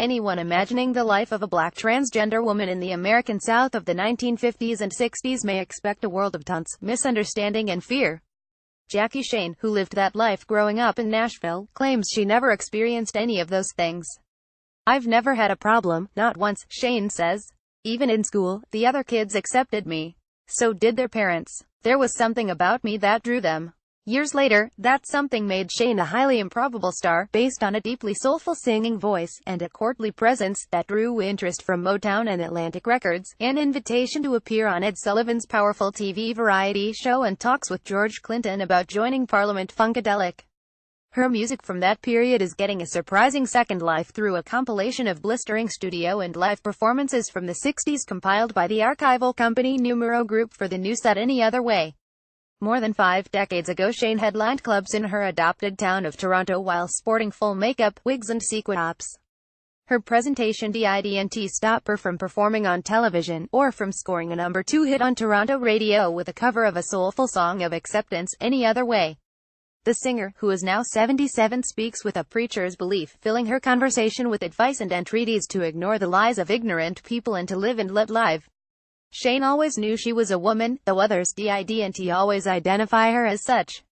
Anyone imagining the life of a black transgender woman in the American South of the 1950s and 60s may expect a world of taunts, misunderstanding and fear. Jackie Shane, who lived that life growing up in Nashville, claims she never experienced any of those things. "I've never had a problem, not once," Shane says. "Even in school, the other kids accepted me. So did their parents. There was something about me that drew them." Years later, that something made Shane a highly improbable star, based on a deeply soulful singing voice, and a courtly presence that drew interest from Motown and Atlantic Records, an invitation to appear on Ed Sullivan's powerful TV variety show, and talks with George Clinton about joining Parliament Funkadelic. Her music from that period is getting a surprising second life through a compilation of blistering studio and live performances from the 60s compiled by the archival company Numero Group for the new set Any Other Way. More than 5 decades ago, Shane headlined clubs in her adopted town of Toronto while sporting full makeup, wigs and sequin tops. Her presentation didn't stop her from performing on television, or from scoring a #2 hit on Toronto radio with a cover of a soulful song of acceptance, Any Other Way. The singer, who is now 77, speaks with a preacher's belief, filling her conversation with advice and entreaties to ignore the lies of ignorant people and to live and let live. Shane always knew she was a woman, though others didn't always identify her as such.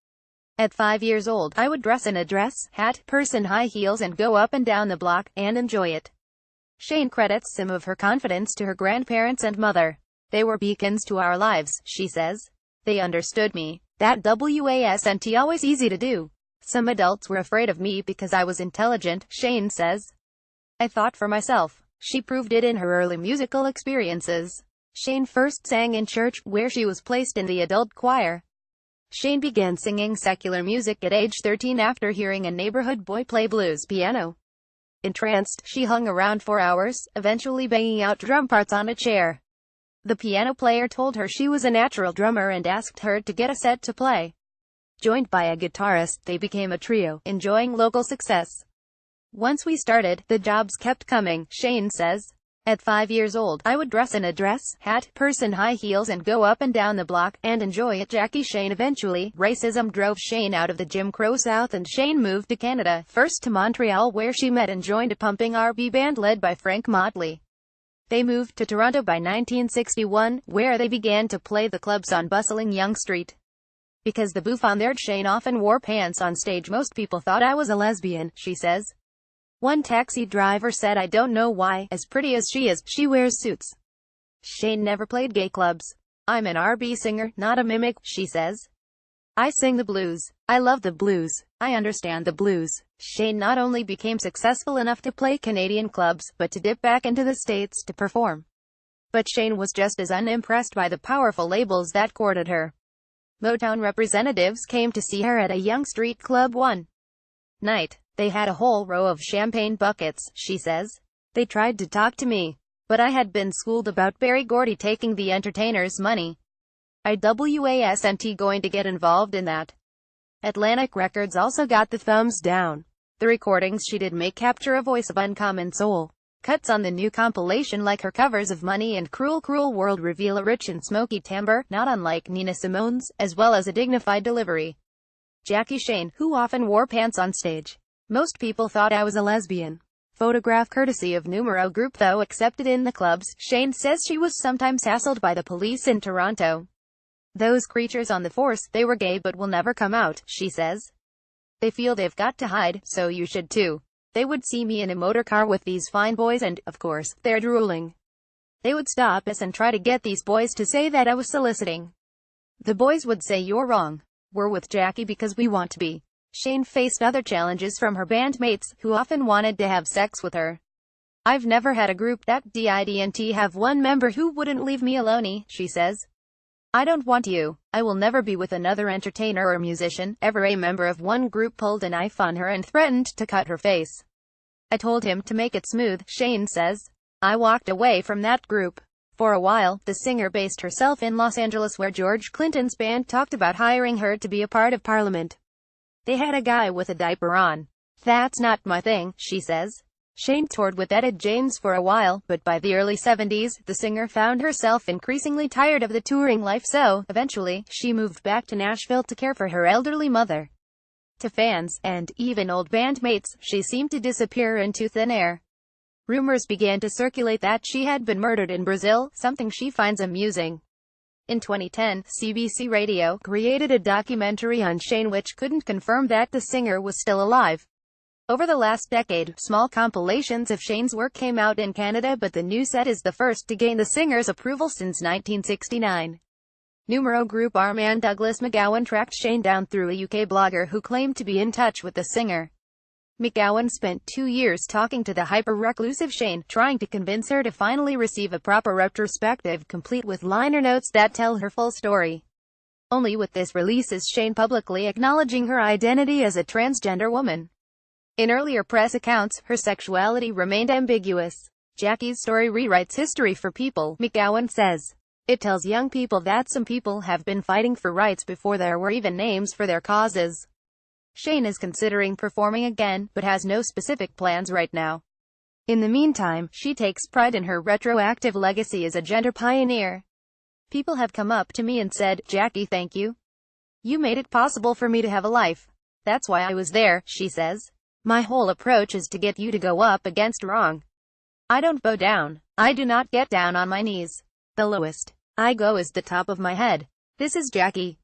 "At 5 years old, I would dress in a dress, hat, purse and high heels and go up and down the block, and enjoy it." Shane credits some of her confidence to her grandparents and mother. "They were beacons to our lives," she says. "They understood me. That wasn't always easy to do. Some adults were afraid of me because I was intelligent," Shane says. "I thought for myself." She proved it in her early musical experiences. Shane first sang in church, where she was placed in the adult choir. Shane began singing secular music at age 13 after hearing a neighborhood boy play blues piano. Entranced, she hung around for hours, eventually banging out drum parts on a chair. The piano player told her she was a natural drummer and asked her to get a set to play. Joined by a guitarist, they became a trio, enjoying local success. "Once we started, the jobs kept coming," Shane says. "At 5 years old, I would dress in a dress, hat, purse and high heels and go up and down the block, and enjoy it." Jackie Shane. Eventually, racism drove Shane out of the Jim Crow South and Shane moved to Canada, first to Montreal where she met and joined a pumping R&B band led by Frank Motley. They moved to Toronto by 1961, where they began to play the clubs on bustling Yonge Street. "Because the bouffant Shane often wore pants on stage, most people thought I was a lesbian," she says. One taxi driver said, "I don't know why, as pretty as she is, she wears suits." Shane never played gay clubs. "I'm an R&B singer, not a mimic," she says. "I sing the blues. I love the blues. I understand the blues." Shane not only became successful enough to play Canadian clubs, but to dip back into the States to perform. But Shane was just as unimpressed by the powerful labels that courted her. Motown representatives came to see her at a Yonge Street club one night. "They had a whole row of champagne buckets," she says. "They tried to talk to me. But I had been schooled about Berry Gordy taking the entertainers' money. I wasn't going to get involved in that." Atlantic Records also got the thumbs down. The recordings she did make capture a voice of uncommon soul. Cuts on the new compilation, like her covers of Money and Cruel Cruel World, reveal a rich and smoky timbre, not unlike Nina Simone's, as well as a dignified delivery. Jackie Shane, who often wore pants on stage. "Most people thought I was a lesbian." Photograph courtesy of Numero Group. Though accepted in the clubs, Shane says she was sometimes hassled by the police in Toronto. "Those creatures on the force, they were gay but will never come out," she says. "They feel they've got to hide, so you should too. They would see me in a motor car with these fine boys and, of course, they're drooling. They would stop us and try to get these boys to say that I was soliciting. The boys would say, 'You're wrong. We're with Jackie because we want to be.'" Shane faced other challenges from her bandmates, who often wanted to have sex with her. "I've never had a group that didn't have one member who wouldn't leave me alone," she says. "I don't want you. I will never be with another entertainer or musician ever." A member of one group pulled a knife on her and threatened to cut her face. "I told him to make it smooth," Shane says. "I walked away from that group." For a while, the singer based herself in Los Angeles, where George Clinton's band talked about hiring her to be a part of Parliament. "They had a guy with a diaper on. That's not my thing," she says. Shane toured with Etta James for a while, but by the early 70s, the singer found herself increasingly tired of the touring life, so, eventually, she moved back to Nashville to care for her elderly mother. To fans, and even old bandmates, she seemed to disappear into thin air. Rumors began to circulate that she had been murdered in Brazil, something she finds amusing. In 2010, CBC Radio created a documentary on Shane which couldn't confirm that the singer was still alive. Over the last decade, small compilations of Shane's work came out in Canada, but the new set is the first to gain the singer's approval since 1969. Numero Group R&amp Douglas McGowan tracked Shane down through a UK blogger who claimed to be in touch with the singer. McGowan spent 2 years talking to the hyper-reclusive Shane, trying to convince her to finally receive a proper retrospective complete with liner notes that tell her full story. Only with this release is Shane publicly acknowledging her identity as a transgender woman. In earlier press accounts, her sexuality remained ambiguous. Jackie's story rewrites history for people, McGowan says. It tells young people that some people have been fighting for rights before there were even names for their causes. Shane is considering performing again, but has no specific plans right now. In the meantime, she takes pride in her retroactive legacy as a gender pioneer. People have come up to me and said, "Jackie, thank you. You made it possible for me to have a life. That's why I was there," she says. "My whole approach is to get you to go up against wrong. I don't bow down. I do not get down on my knees. The lowest I go is the top of my head." This is Jackie.